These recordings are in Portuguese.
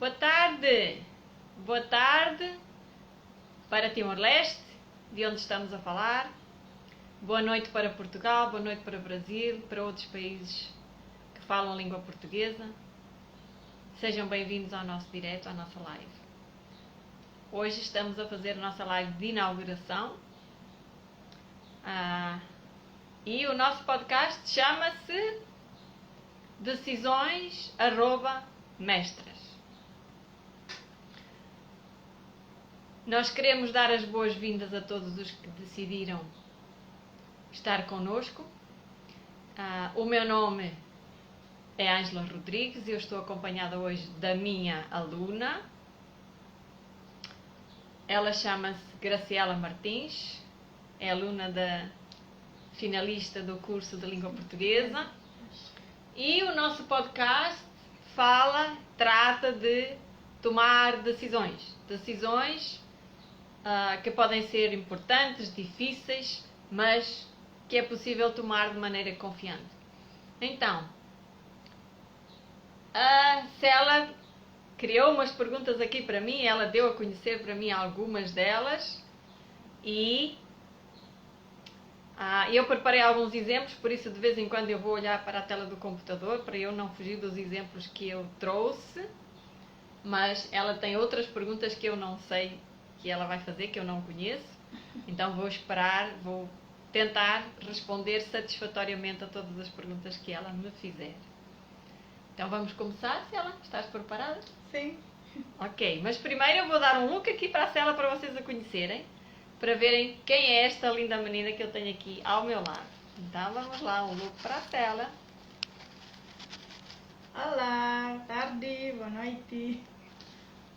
Boa tarde! Boa tarde para Timor-Leste, de onde estamos a falar. Boa noite para Portugal, boa noite para o Brasil, para outros países que falam a língua portuguesa. Sejam bem-vindos ao nosso direto, à nossa live. Hoje estamos a fazer a nossa live de inauguração. E o nosso podcast chama-se Decisões@Mestras. Nós queremos dar as boas-vindas a todos os que decidiram estar connosco. O meu nome é Ângela Rodrigues e eu estou acompanhada hoje da minha aluna. Ela chama-se Graciela Martins, é aluna finalista do curso de Língua Portuguesa. E o nosso podcast trata de tomar decisões. Decisões que podem ser importantes, difíceis, mas que é possível tomar de maneira confiante. Então, a Cela criou umas perguntas aqui para mim, ela deu a conhecer para mim algumas delas e eu preparei alguns exemplos, por isso de vez em quando eu vou olhar para a tela do computador para eu não fugir dos exemplos que eu trouxe, mas ela tem outras perguntas que eu não sei que ela vai fazer, que eu não conheço, então vou esperar, vou tentar responder satisfatoriamente a todas as perguntas que ela me fizer. Então vamos começar, Cela? Estás preparada? Sim. Ok, mas primeiro eu vou dar um look aqui para a Cela para vocês a conhecerem, para verem quem é esta linda menina que eu tenho aqui ao meu lado. Então vamos lá, um look para a Cela. Olá, tarde, boa noite.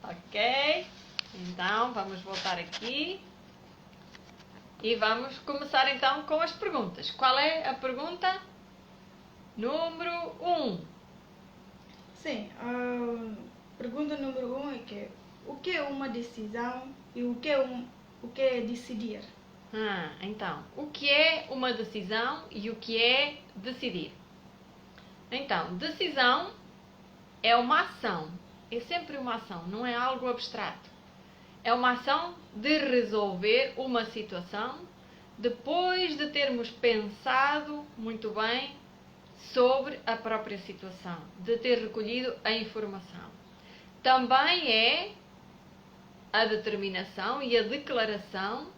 Ok, então vamos voltar aqui e vamos começar então com as perguntas. Qual é a pergunta número 1? Sim, a pergunta número 1 é o que é uma decisão e o que é decidir? Então, o que é uma decisão e o que é decidir? Então, decisão é uma ação, é sempre uma ação, não é algo abstrato. É uma ação de resolver uma situação depois de termos pensado muito bem sobre a própria situação, de ter recolhido a informação. Também é a determinação e a declaração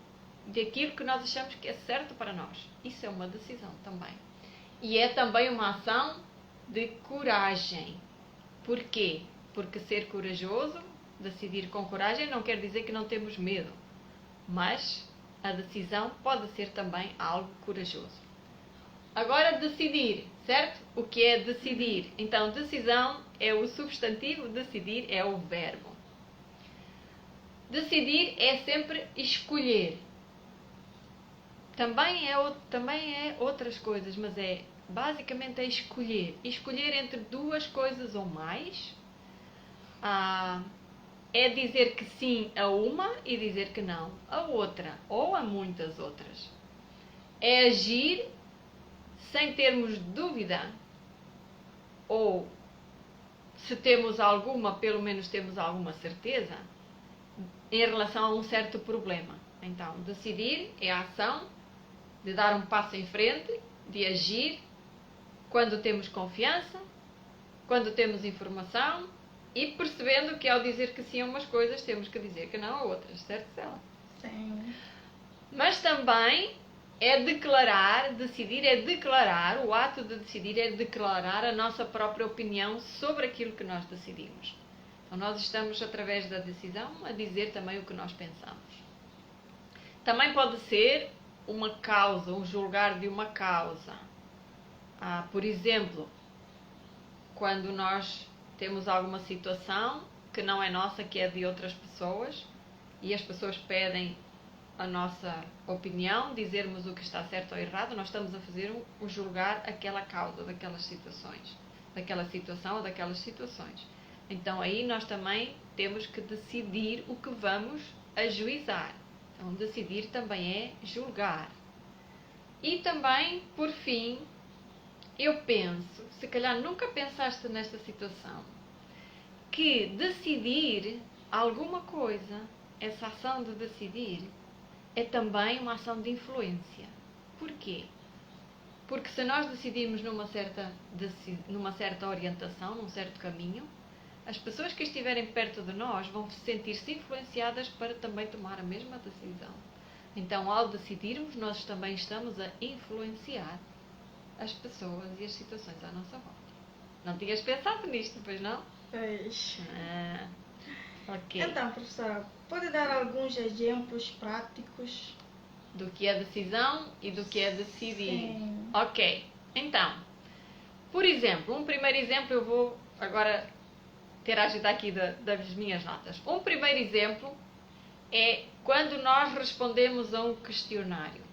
daquilo que nós achamos que é certo para nós. Isso é uma decisão também. E é também uma ação de coragem. Porquê? Porque ser corajoso, decidir com coragem, não quer dizer que não temos medo. Mas a decisão pode ser também algo corajoso. Agora, decidir, certo? O que é decidir? Então, decisão é o substantivo, decidir é o verbo. Decidir é sempre escolher. Também é outras coisas, mas basicamente é escolher. Escolher entre duas coisas ou mais. É dizer que sim a uma e dizer que não a outra, ou a muitas outras. É agir sem termos dúvida, ou se temos alguma, pelo menos temos alguma certeza, em relação a um certo problema. Então, decidir é a ação de dar um passo em frente, de agir quando temos confiança, quando temos informação e percebendo que ao dizer que sim a umas coisas temos que dizer que não a outras, certo, Cela? Sim. Mas também é declarar, decidir é declarar, o ato de decidir é declarar a nossa própria opinião sobre aquilo que nós decidimos. Então nós estamos, através da decisão, a dizer também o que nós pensamos. Também pode ser uma causa, um julgar de uma causa. Por exemplo, quando nós temos alguma situação que não é nossa, que é de outras pessoas, e as pessoas pedem a nossa opinião, dizermos o que está certo ou errado, nós estamos a fazer um julgar aquela causa daquelas situações, daquela situação ou daquelas situações. Então aí nós também temos que decidir o que vamos ajuizar. Então decidir também é julgar. E também, por fim, eu penso, se calhar nunca pensaste nesta situação, que decidir alguma coisa, essa ação de decidir, é também uma ação de influência. Porquê? Porque se nós decidirmos numa certa orientação, num certo caminho, as pessoas que estiverem perto de nós vão sentir-se influenciadas para também tomar a mesma decisão. Então, ao decidirmos, nós também estamos a influenciar as pessoas e as situações à nossa volta. Não tinhas pensado nisto, pois não? Pois. Ok. Então, professora, pode dar alguns exemplos práticos? Do que é decisão e do que é decidir. Sim. Ok. Então, por exemplo, um primeiro exemplo eu vou agora ter a ajudar aqui das minhas notas. Um primeiro exemplo é quando nós respondemos a um questionário.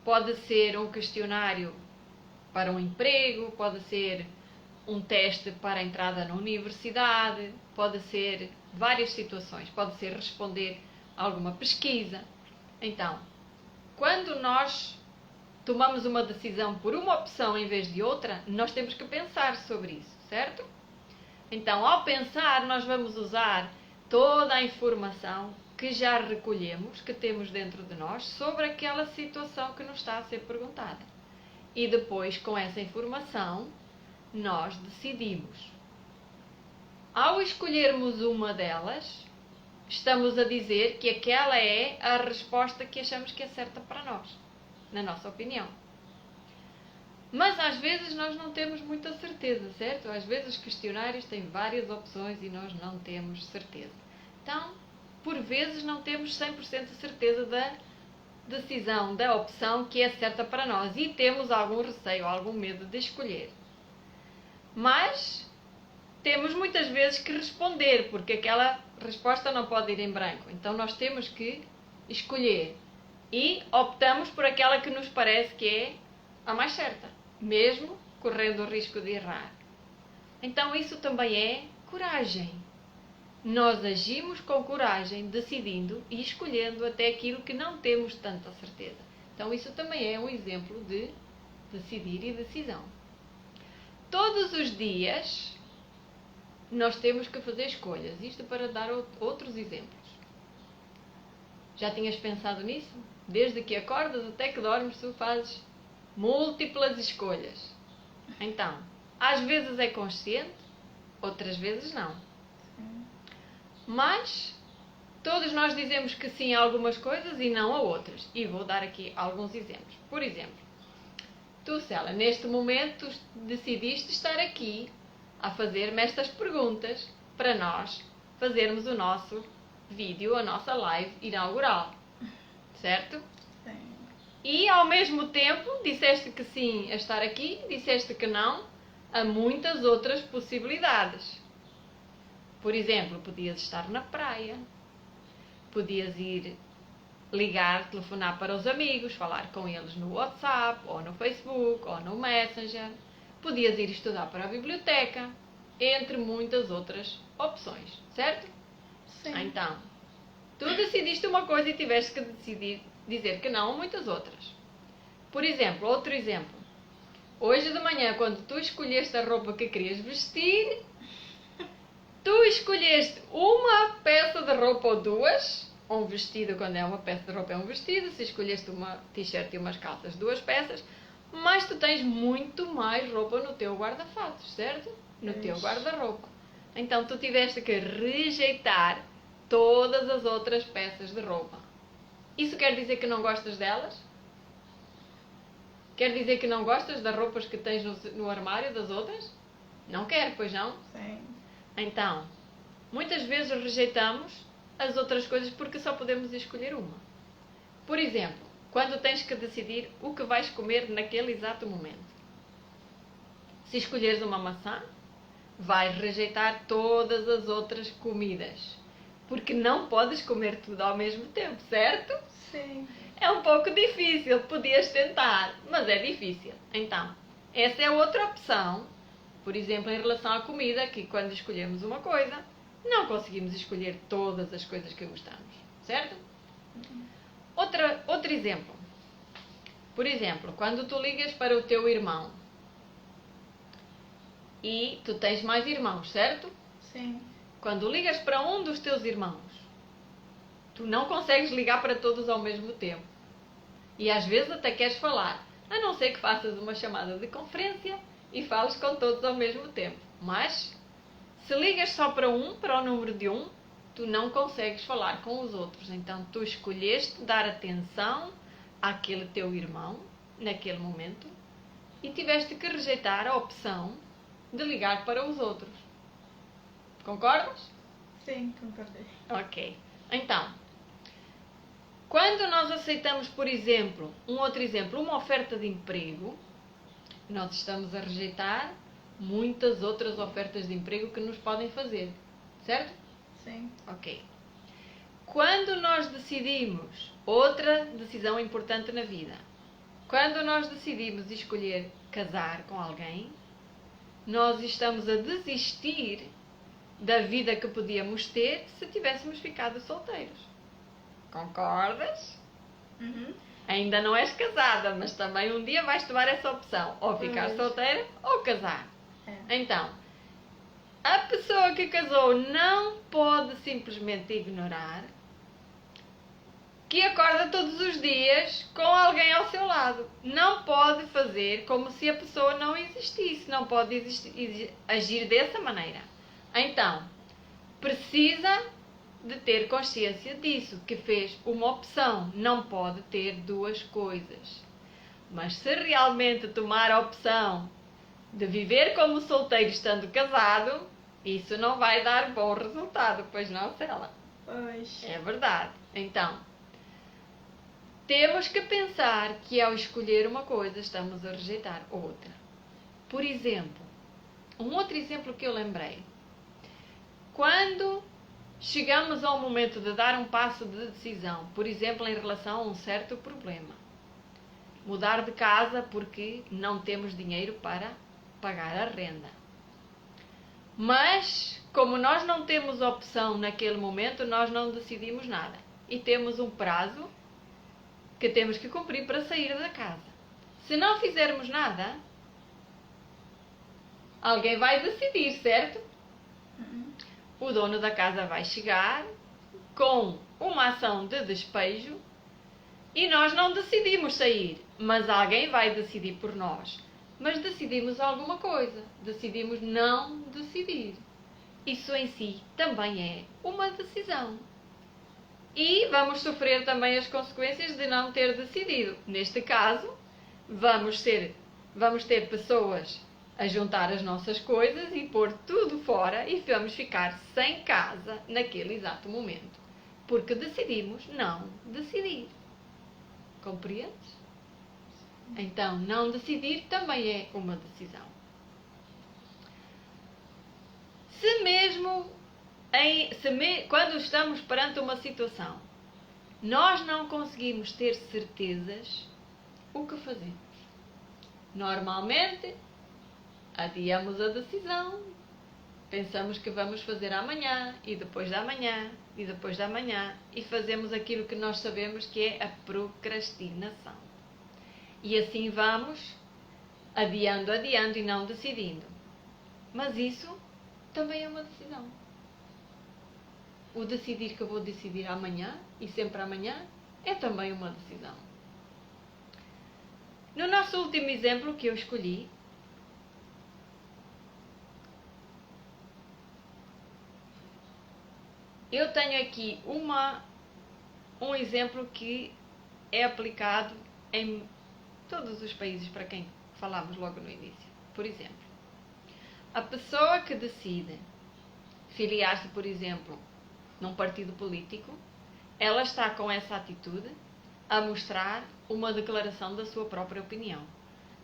Pode ser um questionário para um emprego, pode ser um teste para a entrada na universidade, pode ser várias situações, pode ser responder a alguma pesquisa. Então, quando nós tomamos uma decisão por uma opção em vez de outra, nós temos que pensar sobre isso, certo? Então, ao pensar, nós vamos usar toda a informação que já recolhemos, que temos dentro de nós, sobre aquela situação que nos está a ser perguntada. E depois, com essa informação, nós decidimos. Ao escolhermos uma delas, estamos a dizer que aquela é a resposta que achamos que é certa para nós, na nossa opinião. Mas às vezes nós não temos muita certeza, certo? Às vezes os questionários têm várias opções e nós não temos certeza. Então, por vezes não temos 100% de certeza da decisão, da opção que é certa para nós e temos algum receio, algum medo de escolher. Mas temos muitas vezes que responder, porque aquela resposta não pode ir em branco. Então nós temos que escolher e optamos por aquela que nos parece que é a mais certa, mesmo correndo o risco de errar. Então isso também é coragem. Nós agimos com coragem, decidindo e escolhendo até aquilo que não temos tanta certeza. Então isso também é um exemplo de decidir e decisão. Todos os dias nós temos que fazer escolhas. Isto para dar outros exemplos. Já tinhas pensado nisso? Desde que acordas até que dormes, tu fazes múltiplas escolhas. Então, às vezes é consciente, outras vezes não. Mas todos nós dizemos que sim a algumas coisas e não a outras. E vou dar aqui alguns exemplos. Por exemplo, tu, Célia, neste momento decidiste estar aqui a fazer-me estas perguntas para nós fazermos o nosso vídeo, a nossa live inaugural. Certo? Sim. E ao mesmo tempo disseste que sim a estar aqui, disseste que não a muitas outras possibilidades. Por exemplo, podias estar na praia, podias ir ligar, telefonar para os amigos, falar com eles no WhatsApp, ou no Facebook, ou no Messenger. Podias ir estudar para a biblioteca, entre muitas outras opções, certo? Sim. Então, tu decidiste uma coisa e tiveste que dizer que não a muitas outras. Por exemplo, outro exemplo. Hoje de manhã, quando tu escolheste a roupa que querias vestir, tu escolheste uma peça de roupa ou duas, ou um vestido, quando é uma peça de roupa é um vestido, se escolheste uma t-shirt e umas calças, duas peças, mas tu tens muito mais roupa no teu guarda-fatos, certo? No teu guarda-roupa. Então tu tiveste que rejeitar todas as outras peças de roupa. Isso quer dizer que não gostas delas? Quer dizer que não gostas das roupas que tens no armário das outras? Não quer, pois não? Sim. Então, muitas vezes rejeitamos as outras coisas porque só podemos escolher uma. Por exemplo, quando tens que decidir o que vais comer naquele exato momento. Se escolheres uma maçã, vais rejeitar todas as outras comidas. Porque não podes comer tudo ao mesmo tempo, certo? Sim. É um pouco difícil, podias tentar, mas é difícil. Então, essa é outra opção. Por exemplo, em relação à comida, que quando escolhemos uma coisa, não conseguimos escolher todas as coisas que gostamos, certo? Outro exemplo. Por exemplo, quando tu ligas para o teu irmão, e tu tens mais irmãos, certo? Sim. Quando ligas para um dos teus irmãos, tu não consegues ligar para todos ao mesmo tempo. E às vezes até queres falar, a não ser que faças uma chamada de conferência e fales com todos ao mesmo tempo. Mas, se ligas só para um, para o número de um, tu não consegues falar com os outros. Então, tu escolheste dar atenção àquele teu irmão, naquele momento, e tiveste que rejeitar a opção de ligar para os outros. Concordas? Sim, concordei. Ok. Então, quando nós aceitamos, por exemplo, uma oferta de emprego, nós estamos a rejeitar muitas outras ofertas de emprego que nos podem fazer. Certo? Sim. Ok. Quando nós decidimos, outra decisão importante na vida, quando nós decidimos escolher casar com alguém, nós estamos a desistir da vida que podíamos ter se tivéssemos ficado solteiros. Concordas? Uhum. Ainda não és casada, mas também um dia vais tomar essa opção. Ou ficar Pois. solteira ou casar. É. Então, a pessoa que casou não pode simplesmente ignorar que acorda todos os dias com alguém ao seu lado. Não pode fazer como se a pessoa não existisse. Não pode agir dessa maneira. Então, precisa de ter consciência disso, que fez uma opção. Não pode ter duas coisas. Mas se realmente tomar a opção de viver como solteiro estando casado, isso não vai dar bom resultado, pois não, Cela? Pois. É verdade. Então, temos que pensar que ao escolher uma coisa estamos a rejeitar outra. Por exemplo, um outro exemplo que eu lembrei. Quando chegamos ao momento de dar um passo de decisão, por exemplo, em relação a um certo problema. Mudar de casa porque não temos dinheiro para pagar a renda. Mas, como nós não temos opção naquele momento, nós não decidimos nada. E temos um prazo que temos que cumprir para sair da casa. Se não fizermos nada, alguém vai decidir, certo? Uhum. O dono da casa vai chegar com uma ação de despejo e nós não decidimos sair, mas alguém vai decidir por nós. Mas decidimos alguma coisa, decidimos não decidir. Isso em si também é uma decisão. E vamos sofrer também as consequências de não ter decidido. Neste caso, vamos ter pessoas a juntar as nossas coisas e pôr tudo fora e vamos ficar sem casa naquele exato momento. Porque decidimos não decidir. Compreendes? Então, não decidir também é uma decisão. Quando estamos perante uma situação, nós não conseguimos ter certezas, o que fazemos? Normalmente, adiamos a decisão, pensamos que vamos fazer amanhã, e depois da manhã, e depois da manhã, e fazemos aquilo que nós sabemos que é a procrastinação. E assim vamos adiando e não decidindo. Mas isso também é uma decisão. O decidir que eu vou decidir amanhã, e sempre amanhã, é também uma decisão. No nosso último exemplo que eu escolhi, eu tenho aqui um exemplo que é aplicado em todos os países para quem falámos logo no início. Por exemplo, a pessoa que decide filiar-se, por exemplo, num partido político, ela está com essa atitude a mostrar uma declaração da sua própria opinião.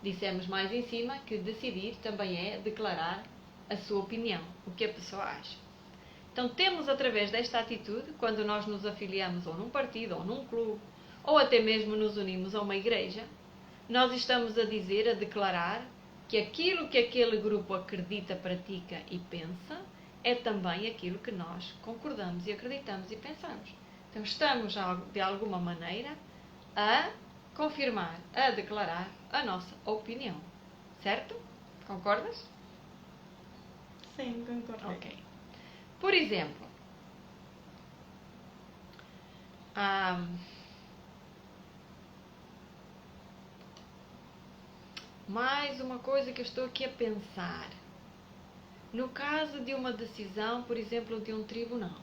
Dissemos mais em cima que decidir também é declarar a sua opinião, o que a pessoa acha. Então temos através desta atitude, quando nós nos afiliamos ou num partido, ou num clube, ou até mesmo nos unimos a uma igreja, nós estamos a dizer, a declarar, que aquilo que aquele grupo acredita, pratica e pensa, é também aquilo que nós concordamos e acreditamos e pensamos. Então estamos, de alguma maneira, a confirmar, a declarar a nossa opinião. Certo? Concordas? Sim, concordo. Ok. Por exemplo, mais uma coisa que eu estou aqui a pensar. No caso de uma decisão, por exemplo, de um tribunal.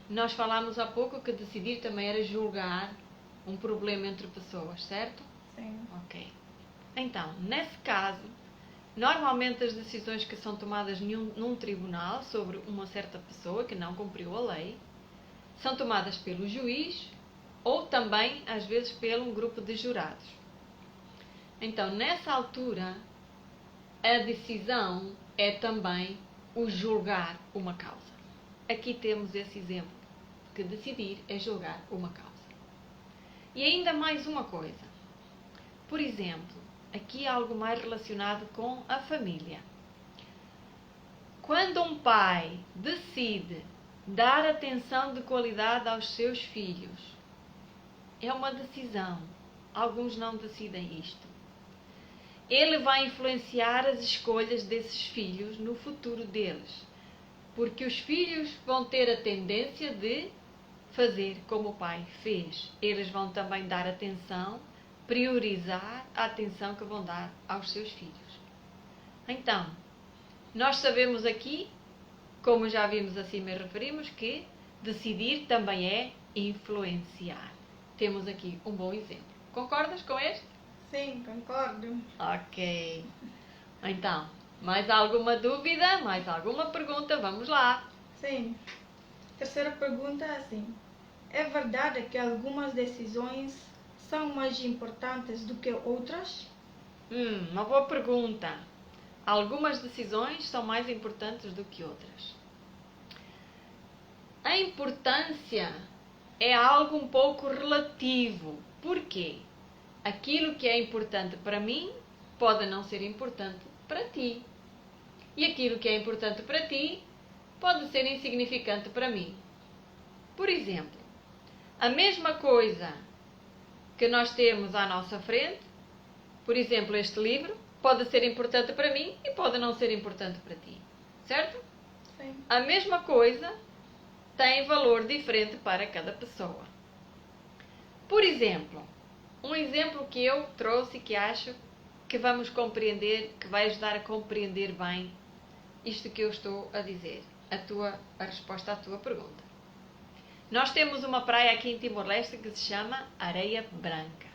Nós falámos há pouco que decidir também era julgar um problema entre pessoas, certo? Sim. Ok. Então, nesse caso, normalmente as decisões que são tomadas num tribunal sobre uma certa pessoa que não cumpriu a lei são tomadas pelo juiz ou também, às vezes, pelo um grupo de jurados. Então, nessa altura, a decisão é também o julgar uma causa. Aqui temos esse exemplo, que decidir é julgar uma causa. E ainda mais uma coisa. Por exemplo, aqui algo mais relacionado com a família. Quando um pai decide dar atenção de qualidade aos seus filhos, é uma decisão. Alguns não decidem isto. Ele vai influenciar as escolhas desses filhos no futuro deles. Porque os filhos vão ter a tendência de fazer como o pai fez. Eles vão também dar atenção, priorizar a atenção que vão dar aos seus filhos. Então, nós sabemos aqui, como já vimos acima e referimos, que decidir também é influenciar. Temos aqui um bom exemplo. Concordas com este? Sim, concordo. Ok. Então, mais alguma dúvida? Mais alguma pergunta? Vamos lá. Sim. Terceira pergunta é assim. É verdade que algumas decisões são mais importantes do que outras? Uma boa pergunta. Algumas decisões são mais importantes do que outras. A importância é algo um pouco relativo. Por quê? Aquilo que é importante para mim pode não ser importante para ti. E aquilo que é importante para ti pode ser insignificante para mim. Por exemplo, a mesma coisa que nós temos à nossa frente, por exemplo, este livro, pode ser importante para mim e pode não ser importante para ti. Certo? Sim. A mesma coisa tem valor diferente para cada pessoa. Por exemplo, um exemplo que eu trouxe que acho que vamos compreender, que vai ajudar a compreender bem isto que eu estou a dizer, a resposta à tua pergunta. Nós temos uma praia aqui em Timor-Leste que se chama Areia Branca.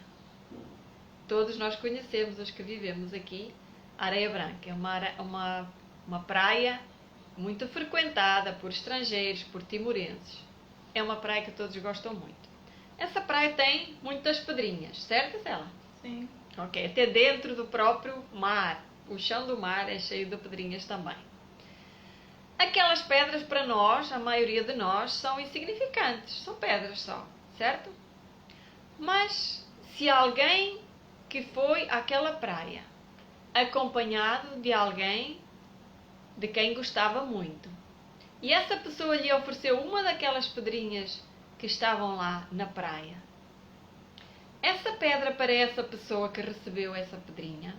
Todos nós conhecemos, os que vivemos aqui, Areia Branca. É uma praia muito frequentada por estrangeiros, por timorenses. É uma praia que todos gostam muito. Essa praia tem muitas pedrinhas, certo, Cela? Sim. Ok, até dentro do próprio mar. O chão do mar é cheio de pedrinhas também. Aquelas pedras para nós, a maioria de nós, são insignificantes. São pedras só, certo? Mas se alguém que foi àquela praia acompanhado de alguém de quem gostava muito e essa pessoa lhe ofereceu uma daquelas pedrinhas que estavam lá na praia, essa pedra para essa pessoa que recebeu essa pedrinha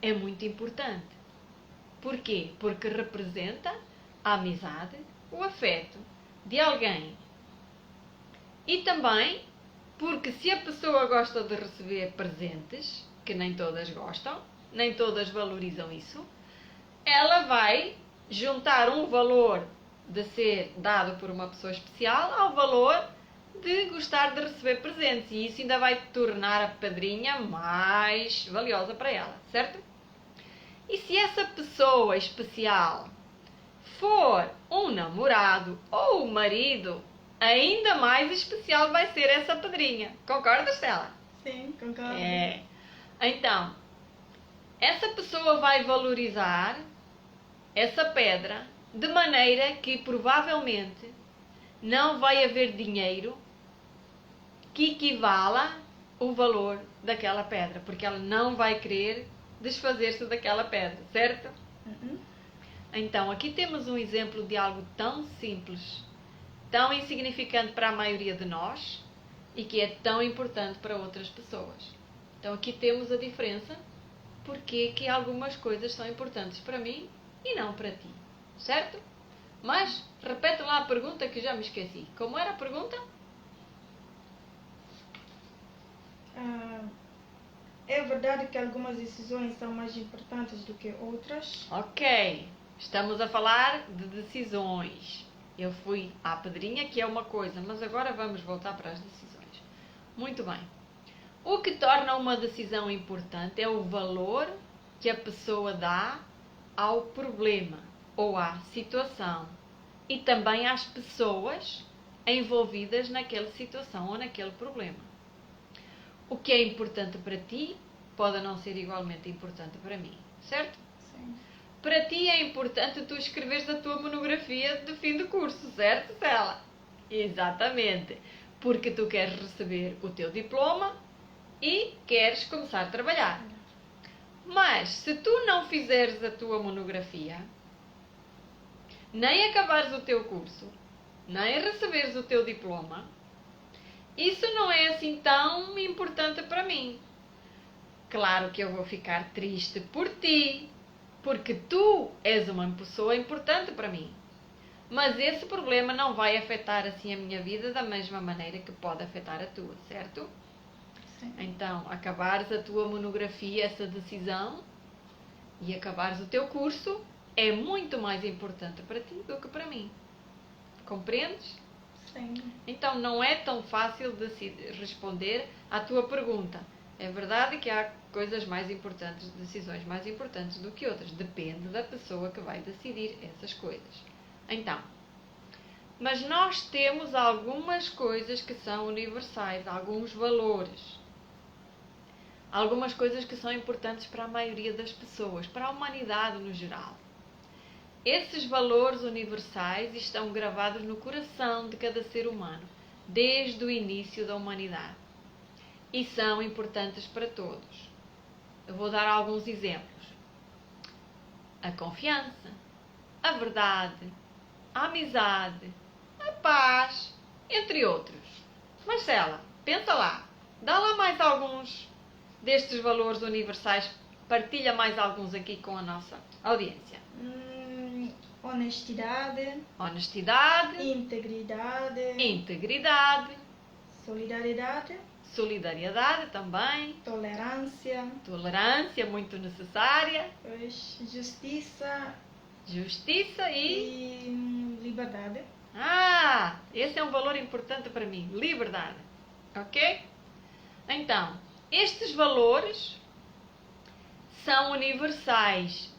é muito importante. Porquê? Porque representa a amizade, o afeto de alguém. E também porque se a pessoa gosta de receber presentes, que nem todas gostam, nem todas valorizam isso, ela vai juntar um valor de ser dado por uma pessoa especial ao valor de gostar de receber presentes. E isso ainda vai tornar a padrinha mais valiosa para ela, certo? E se essa pessoa especial for um namorado ou um marido, ainda mais especial vai ser essa padrinha. Concordas, Stella? Sim, concordo. É. Então, essa pessoa vai valorizar essa pedra de maneira que provavelmente não vai haver dinheiro que equivala o valor daquela pedra, porque ela não vai querer desfazer-se daquela pedra, certo? Então, aqui temos um exemplo de algo tão simples, tão insignificante para a maioria de nós e que é tão importante para outras pessoas. Então, aqui temos a diferença porque que algumas coisas são importantes para mim e não para ti. Certo? Mas, repete lá a pergunta que já me esqueci. Como era a pergunta? É verdade que algumas decisões são mais importantes do que outras? Ok. Estamos a falar de decisões. Eu fui à pedrinha, que é uma coisa, mas agora vamos voltar para as decisões. Muito bem. O que torna uma decisão importante é o valor que a pessoa dá ao problema ou à situação e também às pessoas envolvidas naquela situação ou naquele problema. O que é importante para ti pode não ser igualmente importante para mim, certo? Sim. Para ti é importante tu escreveres a tua monografia de fim de curso, certo, Cela? Exatamente. Porque tu queres receber o teu diploma e queres começar a trabalhar. Mas, se tu não fizeres a tua monografia, nem acabares o teu curso, nem receberes o teu diploma, isso não é assim tão importante para mim. Claro que eu vou ficar triste por ti, porque tu és uma pessoa importante para mim. Mas esse problema não vai afetar assim a minha vida da mesma maneira que pode afetar a tua, certo? Sim. Então, acabares a tua monografia, essa decisão, e acabares o teu curso, é muito mais importante para ti do que para mim. Compreendes? Sim. Então, não é tão fácil de responder à tua pergunta. É verdade que há coisas mais importantes, decisões mais importantes do que outras. Depende da pessoa que vai decidir essas coisas. Então, mas nós temos algumas coisas que são universais, alguns valores. Algumas coisas que são importantes para a maioria das pessoas, para a humanidade no geral. Esses valores universais estão gravados no coração de cada ser humano, desde o início da humanidade. E são importantes para todos. Eu vou dar alguns exemplos. A confiança, a verdade, a amizade, a paz, entre outros. Marcela, pensa lá. Dá lá mais alguns destes valores universais. Partilha mais alguns aqui com a nossa audiência. Honestidade. Honestidade. Integridade. Integridade. Solidariedade. Solidariedade também. Tolerância. Tolerância, muito necessária. Pois, justiça. Justiça E liberdade. Esse é um valor importante para mim. Liberdade. Ok? Então, estes valores são universais.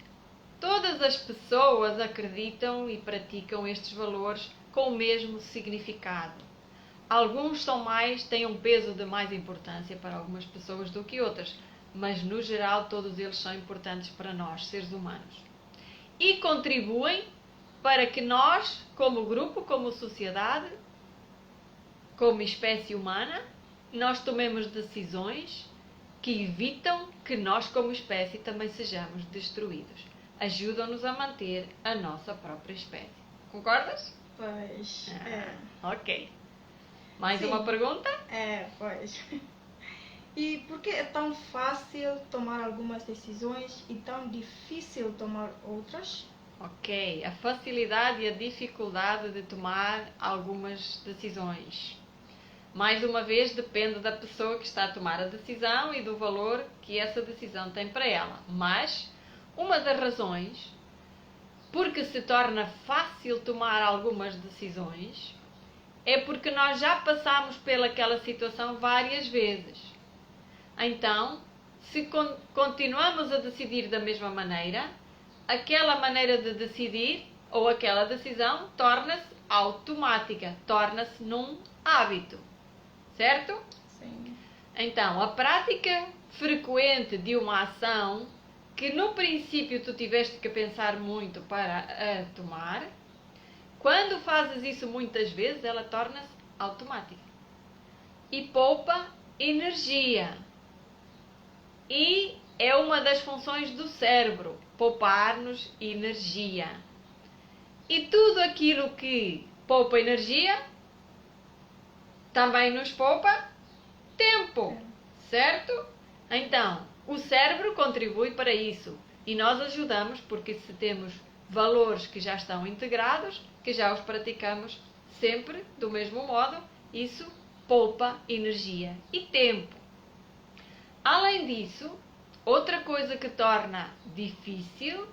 Todas as pessoas acreditam e praticam estes valores com o mesmo significado. Alguns têm um peso de mais importância para algumas pessoas do que outras, mas no geral todos eles são importantes para nós, seres humanos. E contribuem para que nós, como grupo, como sociedade, como espécie humana, nós tomemos decisões que evitam que nós, como espécie, também sejamos destruídos. Ajudam-nos a manter a nossa própria espécie. Concordas? Pois, Ok. Mais Sim. uma pergunta? Pois. E por que é tão fácil tomar algumas decisões e tão difícil tomar outras? Ok. A facilidade e a dificuldade de tomar algumas decisões. Mais uma vez, depende da pessoa que está a tomar a decisão e do valor que essa decisão tem para ela. Mas uma das razões porque se torna fácil tomar algumas decisões é porque nós já passamos pelaquela situação várias vezes. Então, se continuamos a decidir da mesma maneira, aquela maneira de decidir ou aquela decisão torna-se automática, torna-se num hábito. Certo? Sim. Então, a prática frequente de uma ação que no princípio tu tiveste que pensar muito para a tomar, quando fazes isso muitas vezes, ela torna-se automática. E poupa energia. E é uma das funções do cérebro, poupar-nos energia. E tudo aquilo que poupa energia também nos poupa tempo, certo? Então, o cérebro contribui para isso e nós ajudamos porque se temos valores que já estão integrados, que já os praticamos sempre do mesmo modo. Isso poupa energia e tempo. Além disso, outra coisa que torna difícil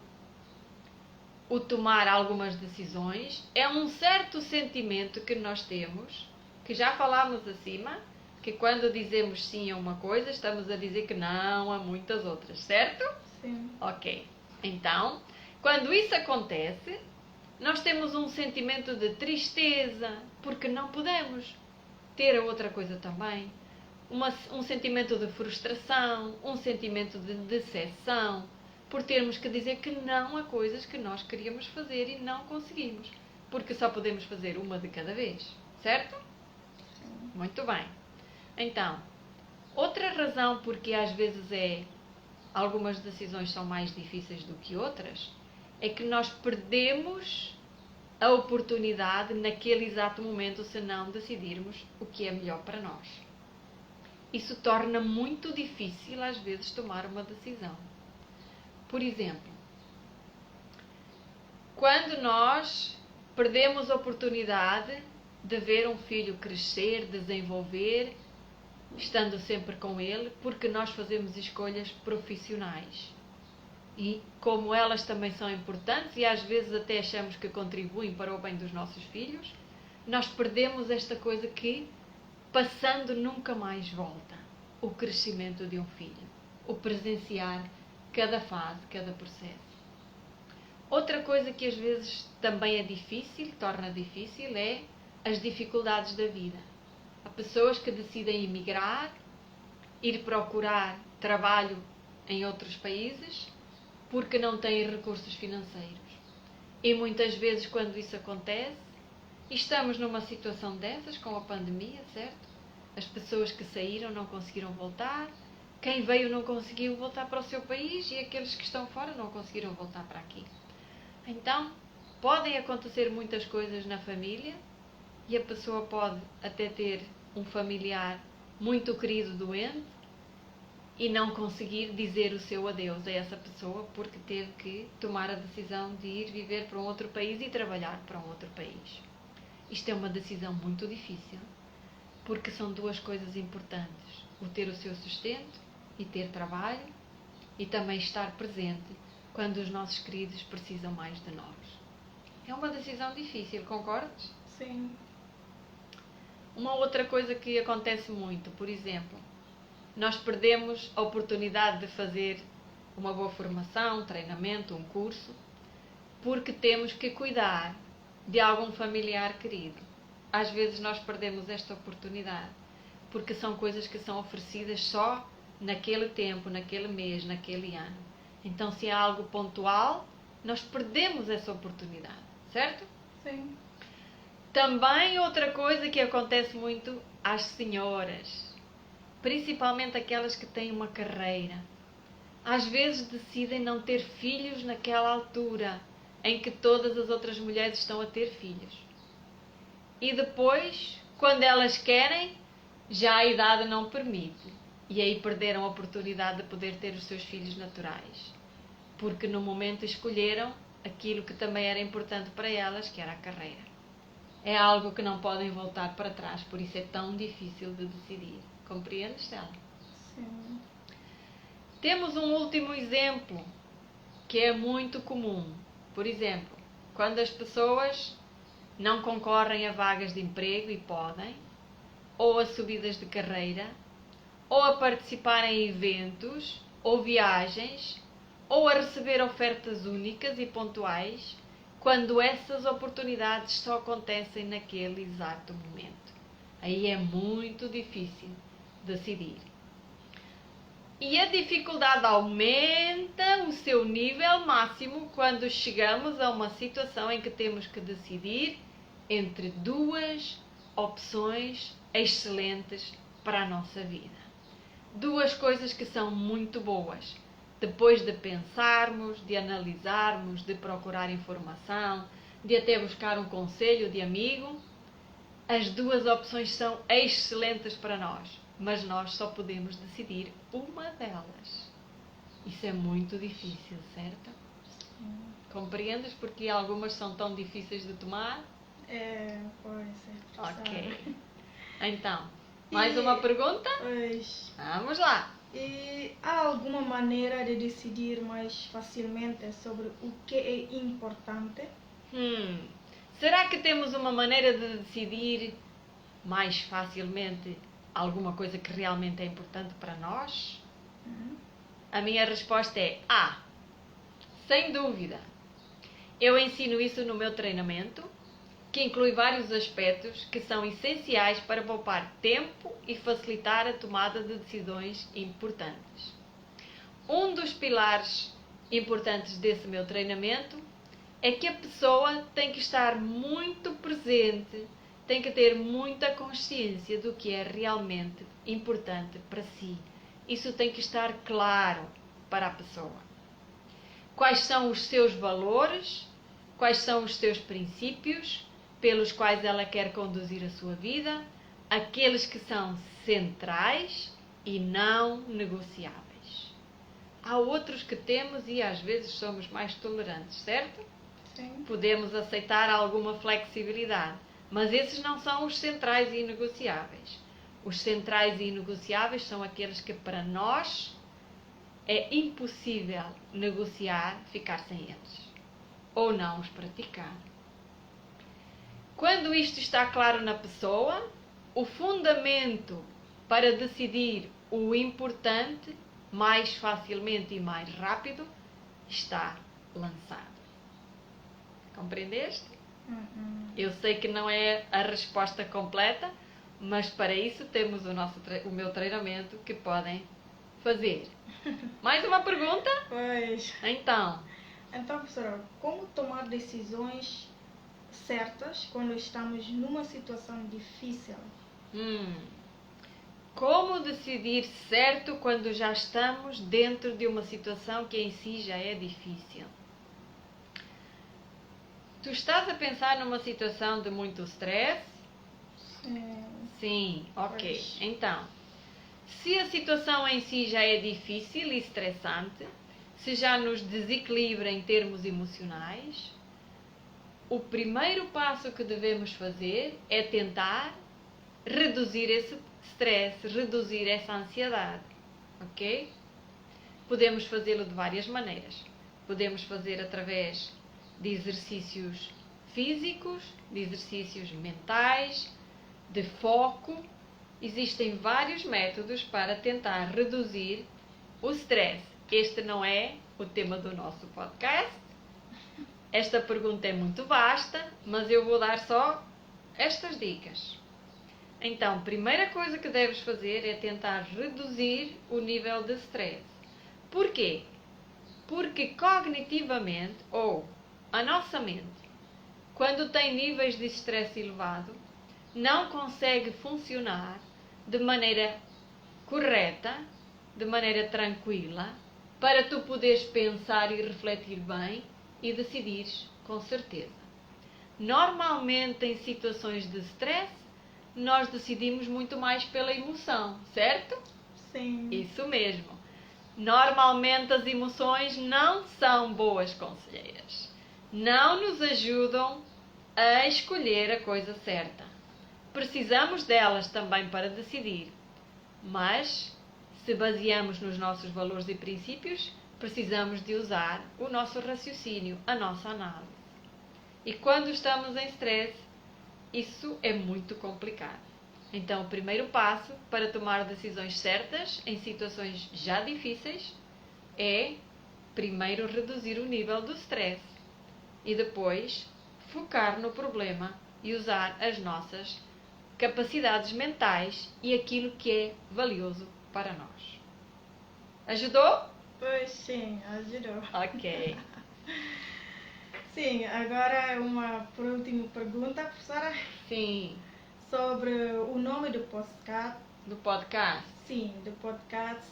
o tomar algumas decisões é um certo sentimento que nós temos, que já falámos acima, que quando dizemos sim a uma coisa, estamos a dizer que não a muitas outras, certo? Sim. Ok. Então, quando isso acontece, nós temos um sentimento de tristeza, porque não podemos ter a outra coisa também. Um sentimento de frustração, um sentimento de decepção, por termos que dizer que não a coisas que nós queríamos fazer e não conseguimos, porque só podemos fazer uma de cada vez, certo? Sim. Muito bem. Então, outra razão porque às vezes algumas decisões são mais difíceis do que outras, é que nós perdemos a oportunidade naquele exato momento se não decidirmos o que é melhor para nós. Isso torna muito difícil às vezes tomar uma decisão. Por exemplo, quando nós perdemos a oportunidade de ver um filho crescer, desenvolver, estando sempre com ele, porque nós fazemos escolhas profissionais. E como elas também são importantes e às vezes até achamos que contribuem para o bem dos nossos filhos, nós perdemos esta coisa que, passando, nunca mais volta. O crescimento de um filho. O presenciar cada fase, cada processo. Outra coisa que às vezes também é difícil, torna difícil, é as dificuldades da vida. Há pessoas que decidem emigrar, ir procurar trabalho em outros países, porque não têm recursos financeiros. E muitas vezes quando isso acontece, e estamos numa situação dessas, com a pandemia, certo? As pessoas que saíram não conseguiram voltar, quem veio não conseguiu voltar para o seu país e aqueles que estão fora não conseguiram voltar para aqui. Então, podem acontecer muitas coisas na família e a pessoa pode até ter um familiar muito querido doente e não conseguir dizer o seu adeus a essa pessoa porque teve que tomar a decisão de ir viver para um outro país e trabalhar para um outro país. Isto é uma decisão muito difícil, porque são duas coisas importantes: o ter o seu sustento e ter trabalho, e também estar presente quando os nossos queridos precisam mais de nós. É uma decisão difícil, concordas? Sim. Uma outra coisa que acontece muito, por exemplo, nós perdemos a oportunidade de fazer uma boa formação, um treinamento, um curso, porque temos que cuidar de algum familiar querido. Às vezes nós perdemos esta oportunidade, porque são coisas que são oferecidas só naquele tempo, naquele mês, naquele ano. Então, se é algo pontual, nós perdemos essa oportunidade, certo? Sim. Também outra coisa que acontece muito às senhoras, principalmente aquelas que têm uma carreira, às vezes decidem não ter filhos naquela altura em que todas as outras mulheres estão a ter filhos. E depois, quando elas querem, já a idade não permite. E aí perderam a oportunidade de poder ter os seus filhos naturais. Porque no momento escolheram aquilo que também era importante para elas, que era a carreira. É algo que não podem voltar para trás, por isso é tão difícil de decidir. Compreendes, Stella? Sim. Temos um último exemplo, que é muito comum. Por exemplo, quando as pessoas não concorrem a vagas de emprego e podem, ou a subidas de carreira, ou a participar em eventos, ou viagens, ou a receber ofertas únicas e pontuais, quando essas oportunidades só acontecem naquele exato momento. Aí é muito difícil decidir. E a dificuldade aumenta o seu nível máximo quando chegamos a uma situação em que temos que decidir entre duas opções excelentes para a nossa vida. Duas coisas que são muito boas. Depois de pensarmos, de analisarmos, de procurar informação, de até buscar um conselho de amigo, as duas opções são excelentes para nós, mas nós só podemos decidir uma delas. Isso é muito difícil, certo? Compreendes porque algumas são tão difíceis de tomar? Pode ser. Ok. Então, mais uma pergunta? Pois. Vamos lá. E há alguma maneira de decidir mais facilmente sobre o que é importante? Será que temos uma maneira de decidir mais facilmente alguma coisa que realmente é importante para nós? A minha resposta é A. Sem dúvida. Eu ensino isso no meu treinamento, que inclui vários aspectos que são essenciais para poupar tempo e facilitar a tomada de decisões importantes. Um dos pilares importantes desse meu treinamento é que a pessoa tem que estar muito presente, tem que ter muita consciência do que é realmente importante para si. Isso tem que estar claro para a pessoa. Quais são os seus valores, quais são os seus princípios pelos quais ela quer conduzir a sua vida, aqueles que são centrais e não negociáveis. Há outros que temos e às vezes somos mais tolerantes, certo? Sim. Podemos aceitar alguma flexibilidade, mas esses não são os centrais e inegociáveis. Os centrais e inegociáveis são aqueles que para nós é impossível negociar, ficar sem eles, ou não os praticar. Quando isto está claro na pessoa, o fundamento para decidir o importante mais facilmente e mais rápido está lançado. Compreendeste? Eu sei que não é a resposta completa, mas para isso temos o meu treinamento que podem fazer. Mais uma pergunta? Pois. Então, professora, como tomar decisões certas quando estamos numa situação difícil? Como decidir certo quando já estamos dentro de uma situação que em si já é difícil? Tu estás a pensar numa situação de muito stress? Sim, ok. Pois. Então, se a situação em si já é difícil e estressante, se já nos desequilibra em termos emocionais, o primeiro passo que devemos fazer é tentar reduzir esse stress, reduzir essa ansiedade, ok? Podemos fazê-lo de várias maneiras. Podemos fazer através de exercícios físicos, de exercícios mentais, de foco. Existem vários métodos para tentar reduzir o stress. Este não é o tema do nosso podcast. Esta pergunta é muito vasta, mas eu vou dar só estas dicas. Então, a primeira coisa que deves fazer é tentar reduzir o nível de stress. Porquê? Porque cognitivamente, ou a nossa mente, quando tem níveis de estresse elevado, não consegue funcionar de maneira correta, de maneira tranquila, para tu poderes pensar e refletir bem e decidires com certeza. Normalmente, em situações de stress, nós decidimos muito mais pela emoção, certo? Sim. Isso mesmo. Normalmente as emoções não são boas conselheiras. Não nos ajudam a escolher a coisa certa. Precisamos delas também para decidir. Mas, se baseamos nos nossos valores e princípios, precisamos de usar o nosso raciocínio, a nossa análise. E quando estamos em stress, isso é muito complicado. Então, o primeiro passo para tomar decisões certas em situações já difíceis é, primeiro, reduzir o nível do stress e depois focar no problema e usar as nossas capacidades mentais e aquilo que é valioso para nós. Ajudou? Pois sim, ajudou. Ok. Sim, agora uma última pergunta, professora. Sim. Sobre o nome do podcast. Do podcast? Sim, do podcast.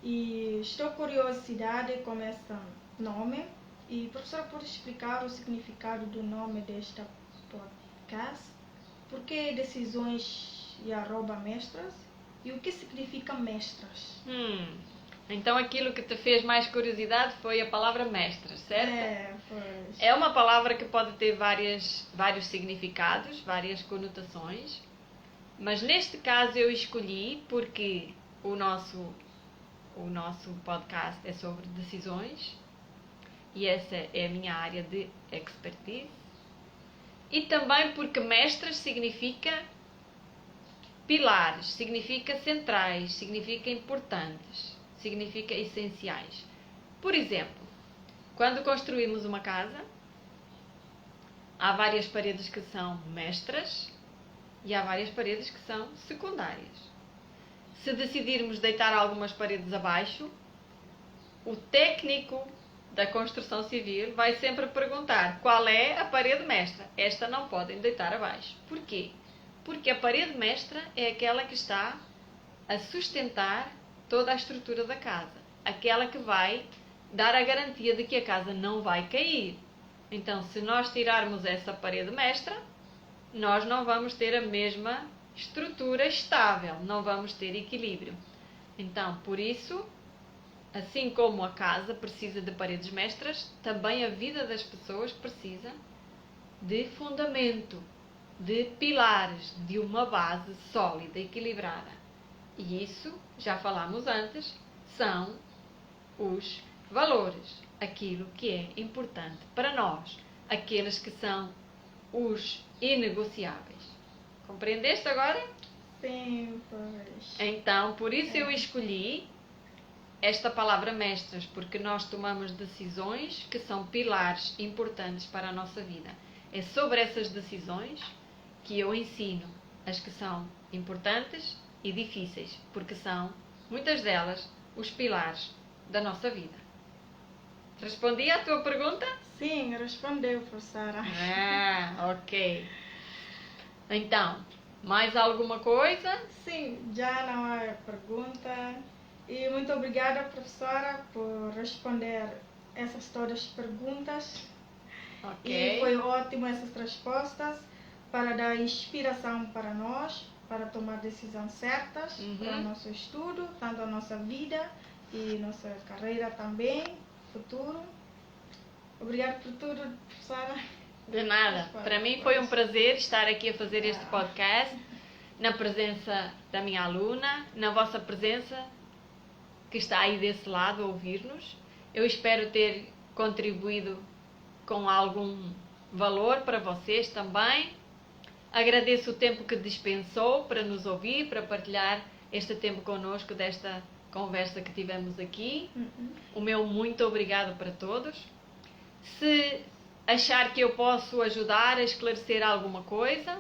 E estou curiosidade com esse nome. E professora, pode explicar o significado do nome desta podcast? Por que decisões e @mestras? E o que significa mestras? Então aquilo que te fez mais curiosidade foi a palavra mestras, certo? Pois. É uma palavra que pode ter vários significados, várias conotações, mas neste caso eu escolhi porque o nosso podcast é sobre decisões e essa é a minha área de expertise. E também porque mestras significa pilares, significa centrais, significa importantes, significa essenciais. Por exemplo, quando construímos uma casa, há várias paredes que são mestras e há várias paredes que são secundárias. Se decidirmos deitar algumas paredes abaixo, o técnico da construção civil vai sempre perguntar qual é a parede mestra. Esta não podem deitar abaixo. Porquê? Porque a parede mestra é aquela que está a sustentar toda a estrutura da casa. Aquela que vai dar a garantia de que a casa não vai cair. Então, se nós tirarmos essa parede mestra, nós não vamos ter a mesma estrutura estável, não vamos ter equilíbrio. Então, por isso, assim como a casa precisa de paredes mestras, também a vida das pessoas precisa de fundamento, de pilares, de uma base sólida, equilibrada. E isso, já falámos antes, são os valores, aquilo que é importante para nós, aqueles que são os inegociáveis. Compreendeste agora? Sim, pois. Então, por isso eu escolhi esta palavra mestras, porque nós tomamos decisões que são pilares importantes para a nossa vida. É sobre essas decisões que eu ensino as que são importantes e difíceis, porque são, muitas delas, os pilares da nossa vida. Respondi à tua pergunta? Sim, respondeu, professora. Ok. Então, mais alguma coisa? Sim, já não há pergunta. E muito obrigada, professora, por responder essas todas as perguntas. Ok. E foi ótimo essas respostas para dar inspiração para nós, para tomar decisões certas para o nosso estudo, tanto a nossa vida e nossa carreira também, futuro. Obrigada por tudo, professora. De nada. Para mim foi um prazer estar aqui a fazer este podcast, na presença da minha aluna, na vossa presença, que está aí desse lado a ouvir-nos. Eu espero ter contribuído com algum valor para vocês também. Agradeço o tempo que dispensou para nos ouvir, para partilhar este tempo connosco desta conversa que tivemos aqui. O meu muito obrigado para todos. Se achar que eu posso ajudar a esclarecer alguma coisa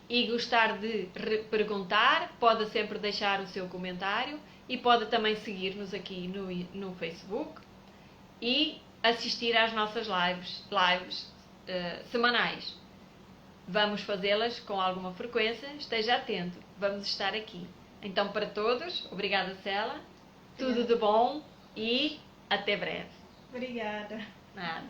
e gostar de perguntar, pode sempre deixar o seu comentário e pode também seguir-nos aqui no Facebook e assistir às nossas lives semanais. Vamos fazê-las com alguma frequência, esteja atento, vamos estar aqui. Então, para todos, obrigada, Cela, tudo de bom e até breve. Obrigada. Nada.